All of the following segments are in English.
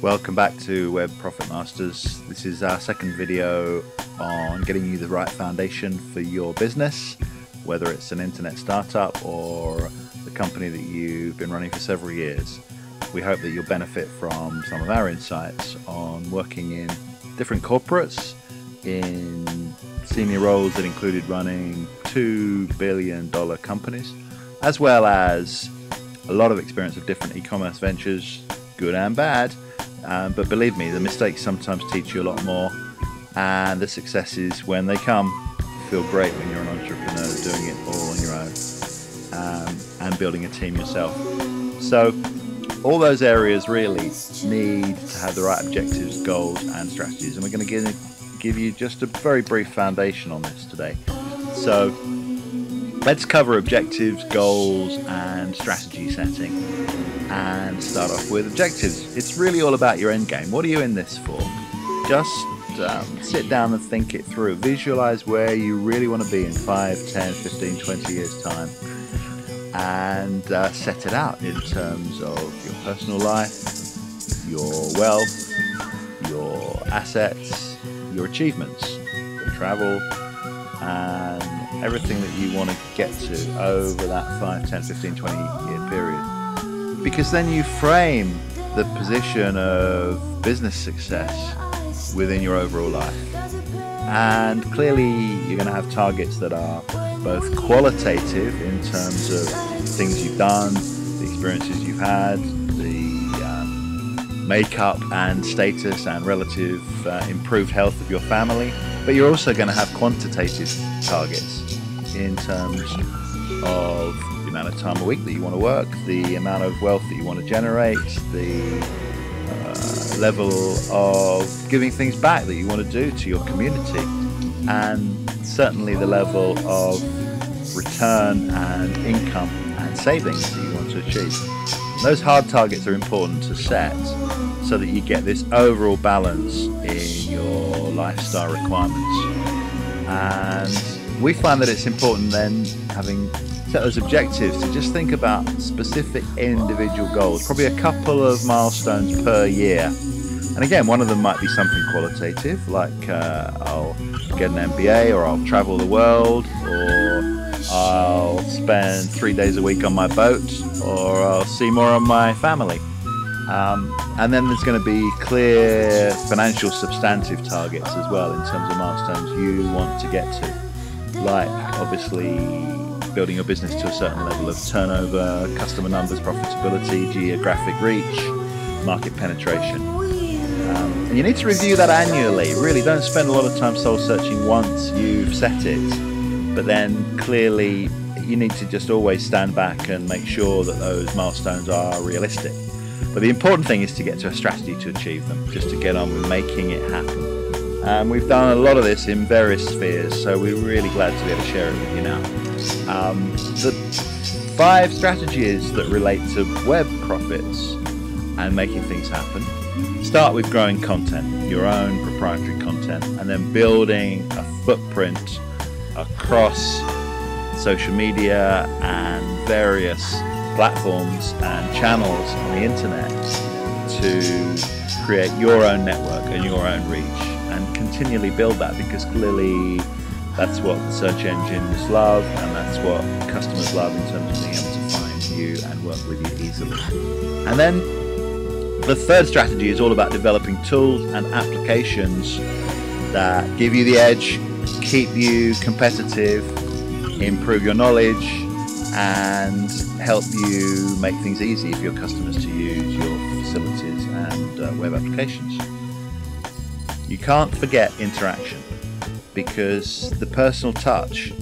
Welcome back to Web Profit Masters. This is our second video on getting you the right foundation for your business, whether it's an internet startup or the company that you've been running for several years. We hope that you'll benefit from some of our insights on working in different corporates in senior roles that included running $2 billion companies, as well as a lot of experience of different e-commerce ventures, good and bad. But believe me, the mistakes sometimes teach you a lot more, and the successes, when they come, feel great when you're an entrepreneur doing it all on your own and building a team yourself. So all those areas really need to have the right objectives, goals and strategies, and we're going to give you just a very brief foundation on this today. So let's cover objectives, goals and strategy setting. And start off with objectives. It's really all about your end game. What are you in this for? Just sit down and think it through. Visualize where you really want to be in 5, 10, 15, 20 years time, and set it out in terms of your personal life, your wealth, your assets, your achievements, your travel, and everything that you want to get to over that 5, 10, 15, 20 year period. Because then you frame the position of business success within your overall life. And clearly you're going to have targets that are both qualitative in terms of things you've done, the experiences you've had, the makeup and status and relative improved health of your family. But you're also going to have quantitative targets in terms of the amount of time a week that you want to work, the amount of wealth that you want to generate, the level of giving things back that you want to do to your community, and certainly the level of return and income and savings that you want to achieve. Those hard targets are important to set so that you get this overall balance in your lifestyle requirements. And we find that it's important then, having set those objectives, to just think about specific individual goals, probably a couple of milestones per year. And again, one of them might be something qualitative, like I'll get an MBA, or I'll travel the world, or I'll spend 3 days a week on my boat, or I'll see more of my family. And then there's going to be clear financial substantive targets as well in terms of milestones you want to get to, like obviously building your business to a certain level of turnover, customer numbers, profitability, geographic reach, market penetration. And you need to review that annually. Really don't spend a lot of time soul searching once you've set it, but then clearly you need to just always stand back and make sure that those milestones are realistic. But the important thing is to get to a strategy to achieve them, just to get on with making it happen. And we've done a lot of this in various spheres, so we're really glad to be able to share it with you now. The 5 strategies that relate to web profits and making things happen start with growing content, your own proprietary content, and then building a footprint across social media and various platforms and channels on the internet to create your own network and your own reach, and continually build that, because clearly that's what the search engines love, and that's what customers love in terms of being able to find you and work with you easily. And then the third strategy is all about developing tools and applications that give you the edge, keep you competitive, improve your knowledge, and help you make things easy for your customers to use your facilities and web applications. You can't forget interaction, because the personal touch,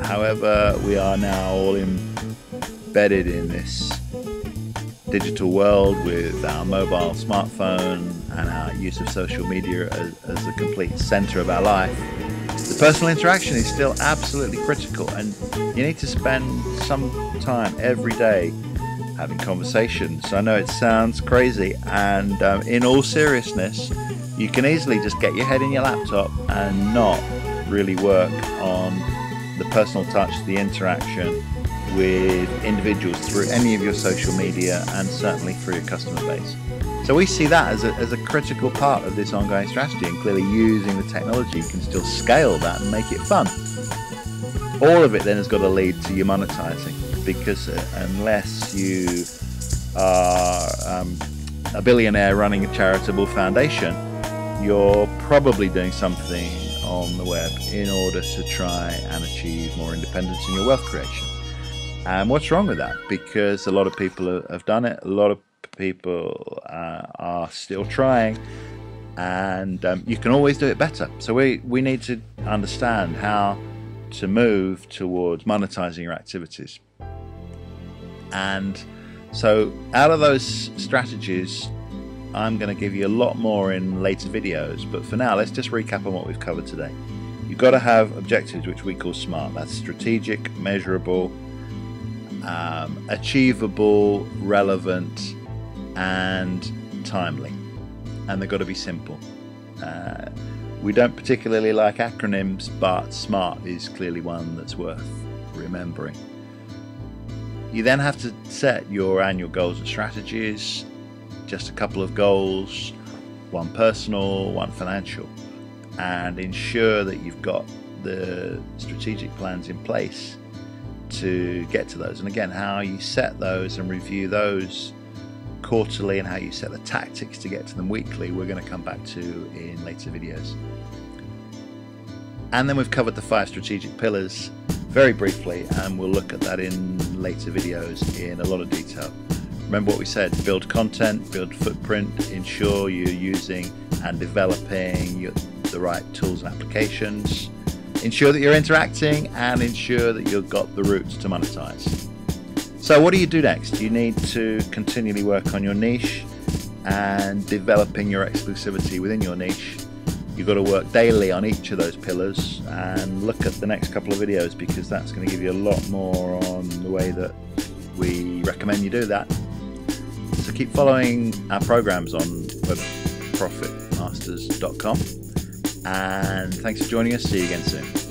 however we are now all embedded in this digital world with our mobile smartphone and our use of social media as a complete center of our life, the personal interaction is still absolutely critical, and you need to spend some time every day having conversations. I know it sounds crazy, and in all seriousness, you can easily just get your head in your laptop and not really work on the personal touch, the interaction with individuals through any of your social media and certainly through your customer base. So we see that as a critical part of this ongoing strategy, and clearly using the technology you can still scale that and make it fun. All of it then has got to lead to you monetizing, because unless you are a billionaire running a charitable foundation, you're probably doing something on the web in order to try and achieve more independence in your wealth creation. And what's wrong with that? Because a lot of people have done it, a lot of people are still trying, and you can always do it better. So we need to understand how to move towards monetizing your activities. And so out of those strategies, I'm going to give you a lot more in later videos, but for now let's just recap on what we've covered today. You've got to have objectives which we call SMART. That's strategic, measurable, achievable, relevant, and timely. And they've got to be simple. We don't particularly like acronyms, but SMART is clearly one that's worth remembering. You then have to set your annual goals and strategies. Just a couple of goals, one personal, one financial, and ensure that you've got the strategic plans in place to get to those. And again, how you set those and review those quarterly, and how you set the tactics to get to them weekly, we're going to come back to in later videos. And then we've covered the 5 strategic pillars very briefly, and we'll look at that in later videos in a lot of detail. Remember what we said: build content, build footprint, ensure you're using and developing the right tools and applications, ensure that you're interacting, and ensure that you've got the routes to monetize. So what do you do next? You need to continually work on your niche and developing your exclusivity within your niche. You've got to work daily on each of those pillars, and look at the next couple of videos, because that's going to give you a lot more on the way that we recommend you do that. So keep following our programs on profitmasters.com, and thanks for joining us. See you again soon.